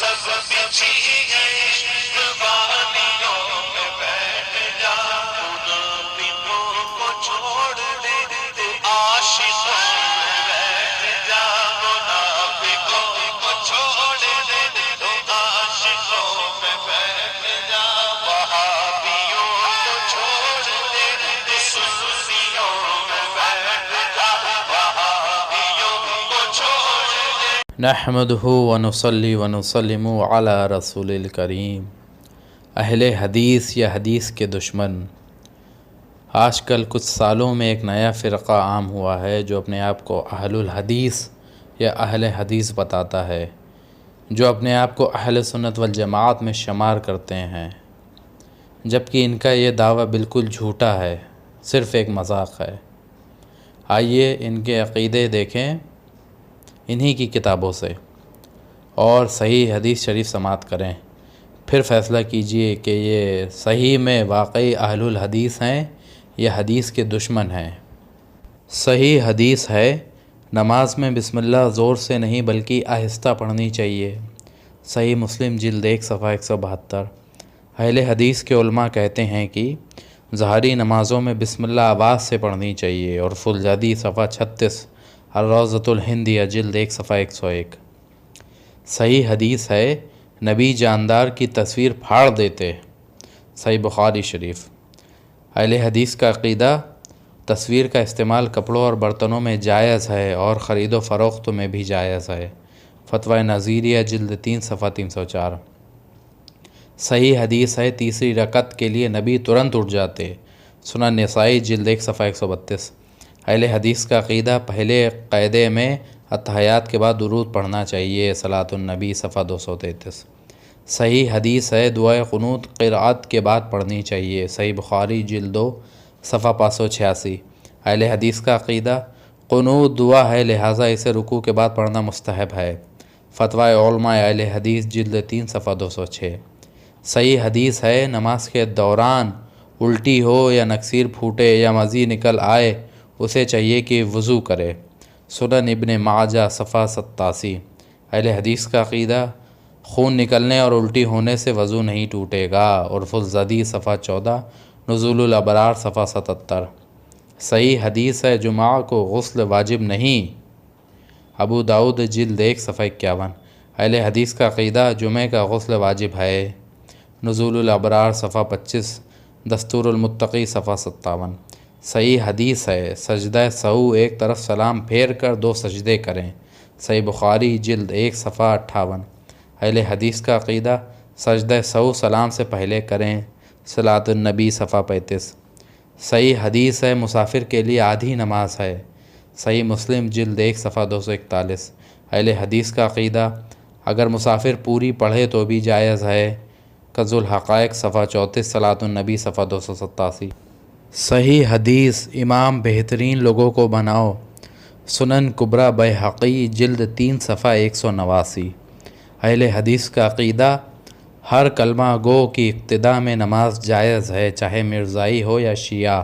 سب بچھی گئی وادیوں میں بیٹھ جا، منافقوں کو چھوڑ دے تو عاشقوں میں بیٹھ جا، منافقوں کو چھوڑ دے تو عاشقوں میں بیٹھ جا، وہابیوں کو چھوڑ دے تو سنیوں میں بیٹھ جا، وہابیوں کو چھوڑ دے۔ نحمدہ ونصلی ونسلم علی رسول الکریم۔ اہل حدیث یا حدیث کے دشمن۔ آج کل کچھ سالوں میں ایک نیا فرقہ عام ہوا ہے جو اپنے آپ کو اہل الحدیث یا اہل حدیث بتاتا ہے، جو اپنے آپ کو اہل سنت والجماعت میں شمار کرتے ہیں، جبکہ ان کا یہ دعویٰ بالکل جھوٹا ہے، صرف ایک مذاق ہے۔ آئیے ان کے عقیدے دیکھیں انہی کی کتابوں سے اور صحیح حدیث شریف سماعت کریں، پھر فیصلہ کیجئے کہ یہ صحیح میں واقعی اہل الحدیث ہیں یا حدیث کے دشمن ہیں۔ صحیح حدیث ہے نماز میں بسم اللہ زور سے نہیں بلکہ آہستہ پڑھنی چاہیے۔ صحیح مسلم جلد 1 صفحہ 172۔ اہل حدیث کے علماء کہتے ہیں کہ ظہری نمازوں میں بسم اللہ آواز سے پڑھنی چاہیے، اور فلجادی صفحہ 36، الروضۃ الہندیہ جلد 1 صفحہ 101۔ صحیح حدیث ہے نبی جاندار کی تصویر پھاڑ دیتے۔ صحیح بخاری شریف۔ اہل حدیث کا عقیدہ تصویر کا استعمال کپڑوں اور برتنوں میں جائز ہے اور خرید و فروخت میں بھی جائز ہے۔ فتویٰ نظیریہ جلد 3 صفحہ 304۔ صحیح حدیث ہے تیسری رکعت کے لیے نبی ترنت اٹھ جاتے۔ سنن نسائی جلد 1 صفحہ 132۔ اہل حدیث کا عقیدہ پہلے قاعدے میں اتحیات کے بعد درود پڑھنا چاہیے۔ صلاۃ النبی صفحہ 233۔ صحیح حدیث ہے دعائے قنوت قرأت کے بعد پڑھنی چاہیے۔ صحیح بخاری جلد 2 صفحہ 586۔ اہل حدیث کا عقیدہ قنوت دعا ہے، لہٰذا اسے رکوع کے بعد پڑھنا مستحب ہے۔ فتویٰ علماء اہل حدیث جلد 3 صفحہ 206۔ صحیح حدیث ہے نماز کے دوران الٹی ہو یا نکسیر پھوٹے یا مزی نکل آئے اسے چاہیے کہ وضو کرے۔ سنن ابن ماجہ صفحہ 87۔ اہل حدیث کا عقیدہ خون نکلنے اور الٹی ہونے سے وضو نہیں ٹوٹے گا، اور فلزدی صفحہ 14، نزول الابرار صفحہ 77۔ صحیح حدیث ہے جمعہ کو غسل واجب نہیں۔ ابو داؤد جلد 1 صفحہ 51۔ اہل حدیث کا عقیدہ جمعہ کا غسل واجب ہے۔ نزول الابرار صفحہ 25، دستور المتقی صفحہ 57۔ صحیح حدیث ہے سجدہ سہو ایک طرف سلام پھیر کر 2 سجدے کریں۔ صحیح بخاری جلد 1 صفحہ 58۔ اہل حدیث کا عقیدہ سجدہ سہو سلام سے پہلے کریں۔ صلاۃ النبی صفحہ 35۔ صحیح حدیث ہے مسافر کے لیے آدھی نماز ہے۔ صحیح مسلم جلد 1 صفحہ 241۔ اہل حدیث کا عقیدہ اگر مسافر پوری پڑھے تو بھی جائز ہے۔ کنز الحقائق صفحہ 34، صلاۃ النبی صفحہ 287۔ صحیح حدیث امام بہترین لوگوں کو بناؤ۔ سنن کبریٰ بیہقی جلد 3 صفحہ 189۔ اہل حدیث کا عقیدہ ہر کلمہ گو کی ابتدا میں نماز جائز ہے، چاہے مرزائی ہو یا شیعہ۔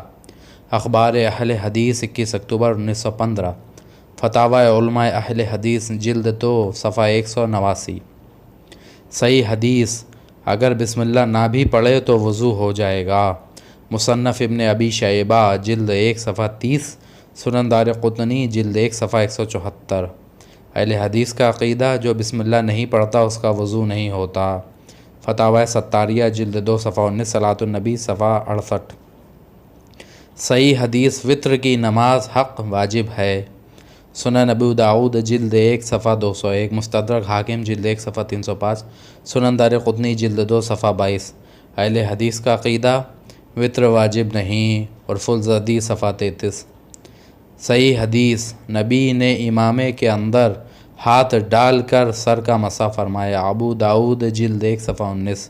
اخبار اہل حدیث 21 اکتوبر 1915۔ فتاوی علماء اہل حدیث جلد 2 صفحہ 189۔ صحیح حدیث اگر بسم اللہ نہ بھی پڑھے تو وضو ہو جائے گا۔ مصنف ابن ابی شیبہ جلد 1 صفحہ 30، سنن دارقطنی جلد 1 صفحہ 174۔ اہل حدیث کا عقیدہ جو بسم اللہ نہیں پڑھتا اس کا وضو نہیں ہوتا۔ فتاوی ستاریہ جلد 2 صفحہ 19، صلاۃ النبی صفحہ 68۔ صحیح حدیث وطر کی نماز حق واجب ہے۔ سنن ابو داؤد جلد 1 صفحہ 201، مستدرک حاکم جلد 1 صفحہ 305، سنن دارقطنی جلد 2 صفحہ 22۔ اہل حدیث کا عقیدہ وطر واجب نہیں، اور فلزدی صفحہ 33۔ صحیح حدیث نبی نے امامے کے اندر ہاتھ ڈال کر سر کا مسح فرمایا۔ ابو داؤد جلد 1 صفحہ 19۔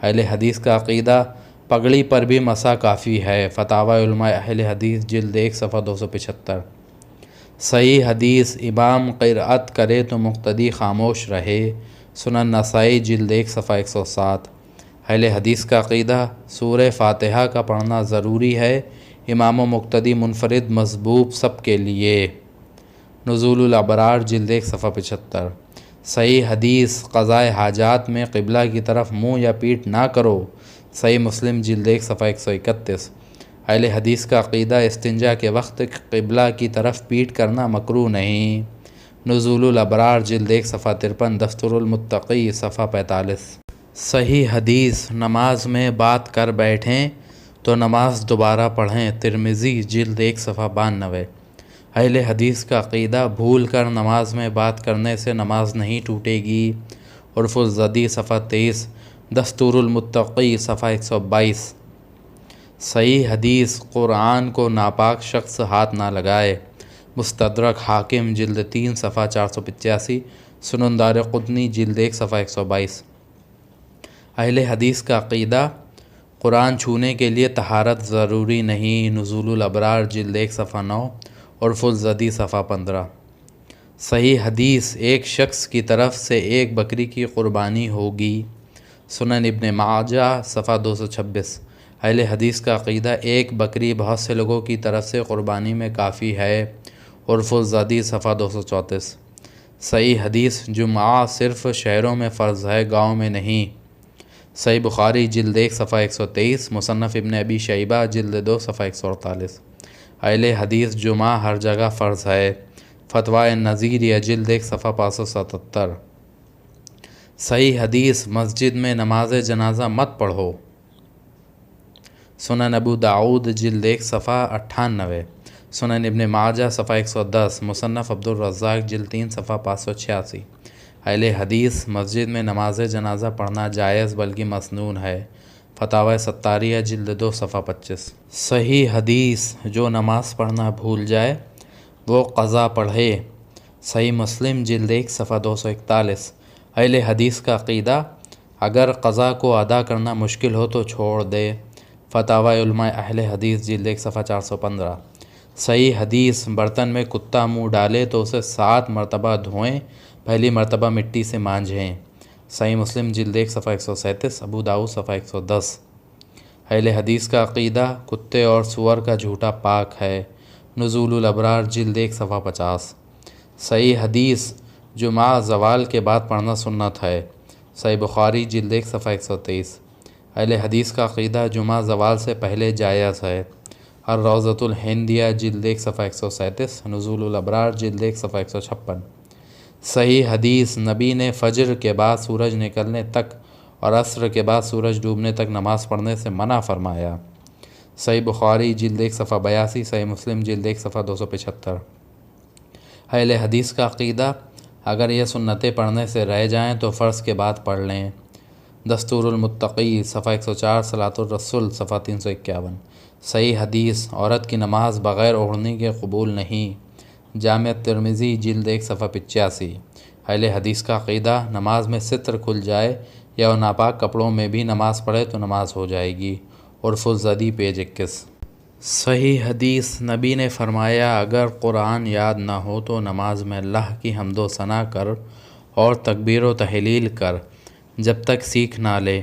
اہل حدیث کا عقیدہ پگڑی پر بھی مسح کافی ہے۔ فتاوی علماء اہل حدیث جلد 1 صفحہ 275۔ صحیح حدیث امام قرأت کرے تو مقتدی خاموش رہے۔ سنن نسائی جلد 1 صفحہ 107۔ اہل حدیث کا عقیدہ سورہ فاتحہ کا پڑھنا ضروری ہے، امام و مقتدی منفرد مضبوط سب کے لیے۔ نزول الابرار جلد 1 صفحہ 75۔ صحیح حدیث قضائے حاجات میں قبلہ کی طرف منہ یا پیٹھ نہ کرو، صحیح مسلم جلد 1 صفحہ 131۔ اہل حدیث کا عقیدہ استنجا کے وقت قبلہ کی طرف پیٹھ کرنا مکروہ نہیں، نزول الابرار جلد 1 صفحہ 53، دستور المتقی صفحہ 45۔ صحیح حدیث نماز میں بات کر بیٹھیں تو نماز دوبارہ پڑھیں، ترمذی جلد 1 صفحہ 92۔ اہل حدیث کا عقیدہ بھول کر نماز میں بات کرنے سے نماز نہیں ٹوٹے گی، عرف الزدی صفحہ 23، دستور المتقی صفحہ 122۔ صحیح حدیث قرآن کو ناپاک شخص ہاتھ نہ لگائے، مستدرک حاکم جلد 3 صفحہ 485، سنن دارقطنی جلد 1 صفحہ 122۔ اہل حدیث کا عقیدہ قرآن چھونے کے لیے طہارت ضروری نہیں، نزول الابرار جلد 1 صفحہ 9، عرف الزدی صفحہ 15۔ صحیح حدیث ایک شخص کی طرف سے ایک بکری کی قربانی ہوگی، سنن ابن ماجہ صفحہ 226۔ اہل حدیث کا عقیدہ ایک بکری بہت سے لوگوں کی طرف سے قربانی میں کافی ہے، عرف الزدی صفحہ 234۔ صحیح حدیث جمعہ صرف شہروں میں فرض ہے، گاؤں میں نہیں، صحیح بخاری جلد 1 صفحہ 123، مصنف ابن ابی شیبہ جلد 2 صفحہ 148۔ اہل حدیث جمعہ ہر جگہ فرض ہے، فتویٰ نظیریہ جلد 1 صفحہ 577۔ صحیح حدیث مسجد میں نماز جنازہ مت پڑھو، سنن ابو داؤد جلد 1 صفحہ 98، سنن ابن ماجہ صفحہ 110، مصنف عبد الرزاق جلد 3 صفحہ 586۔ اہل حدیث مسجد میں نماز جنازہ پڑھنا جائز بلکہ مسنون ہے، فتاوی ستاریہ جلد 2 صفحہ 25۔ صحیح حدیث جو نماز پڑھنا بھول جائے وہ قضا پڑھے، صحیح مسلم جلد 1 صفحہ 241۔ اہل حدیث کا عقیدہ اگر قضا کو ادا کرنا مشکل ہو تو چھوڑ دے، فتاوی علماء اہل حدیث جلد 1 صفحہ 415۔ صحیح حدیث برتن میں کتا منہ ڈالے تو اسے 7 مرتبہ دھوئیں، پہلی مرتبہ مٹی سے مانجھیں، صحیح مسلم جلد 1 صفحہ 137، ابو داؤد صفحہ 110۔ اہل حدیث کا عقیدہ کتے اور سور کا جھوٹا پاک ہے، نزول الابرار جلد 1 صفحہ 50۔ صحیح حدیث جمعہ زوال کے بعد پڑھنا سنت ہے، صحیح بخاری جلد 1 صفحہ 123۔ اہل حدیث کا عقیدہ جمعہ زوال سے پہلے جائز ہے، الروضۃ الہندیہ جلد 1 صفحہ 137، نزول الابرار جلد 1 صفحہ 156۔ صحیح حدیث نبی نے فجر کے بعد سورج نکلنے تک اور عصر کے بعد سورج ڈوبنے تک نماز پڑھنے سے منع فرمایا، صحیح بخاری جلد 1 صفحہ 82، صحیح مسلم جلد 1 صفحہ 275۔ اہل حدیث کا عقیدہ اگر یہ سنتیں پڑھنے سے رہ جائیں تو فرض کے بعد پڑھ لیں، دستور المتقی صفحہ 104، صلاۃ الرسول صفحہ 351۔ صحیح حدیث عورت کی نماز بغیر اوڑھنے کے قبول نہیں، جامع ترمذی جلد 1 صفحہ 85۔ اہل حدیث کا عقیدہ نماز میں ستر کھل جائے یا وہ ناپاک کپڑوں میں بھی نماز پڑھے تو نماز ہو جائے گی، عرف الزدی پیج 21۔ صحیح حدیث نبی نے فرمایا اگر قرآن یاد نہ ہو تو نماز میں اللہ کی حمد و ثنا کر اور تکبیر و تحلیل کر جب تک سیکھ نہ لے،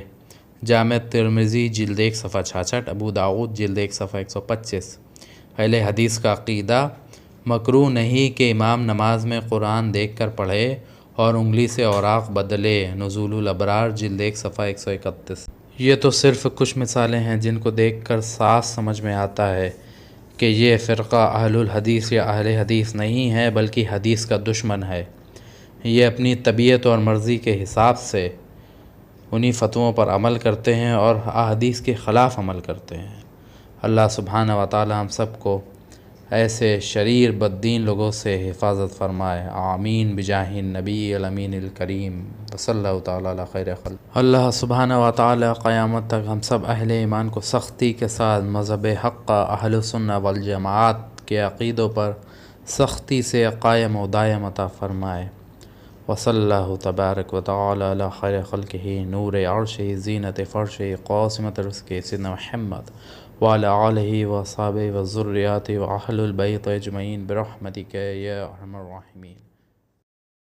جامع ترمذی جلد 1 صفحہ 66، ابو داؤد جلد 1 صفحہ 125۔ اہل حدیث کا عقیدہ مکروہ نہیں کہ امام نماز میں قرآن دیکھ کر پڑھے اور انگلی سے اوراق بدلے، نزول الابرار جلد 1 صفحہ 131۔ یہ تو صرف کچھ مثالیں ہیں جن کو دیکھ کر صاف سمجھ میں آتا ہے کہ یہ فرقہ اہل الحدیث یا اہل حدیث نہیں ہے بلکہ حدیث کا دشمن ہے۔ یہ اپنی طبیعت اور مرضی کے حساب سے انہی فتووں پر عمل کرتے ہیں اور احادیث کے خلاف عمل کرتے ہیں۔ اللہ سبحانہ و تعالی ہم سب کو ایسے شریر بددین لوگوں سے حفاظت فرمائے، آمین بجاہ النبی الامین الکریم، صلی اللہ تعالی علی خیر خلق۔ اللہ سبحانہ و تعالی قیامت تک ہم سب اہل ایمان کو سختی کے ساتھ مذہب حق اہل سنہ والجماعت کے عقیدوں پر سختی سے قائم و دائم عطا فرمائے، وصلی اللہ تبارک و تعالی علی خیر خلقہ نور عرشہ زینت فرشہ قاسمۃ رزقہ سیدنا محمد وعلی آلہ و اصحابہ و ذریاتہ و اہل البیت اجمعین برحمتک یا ارحم الراحمین۔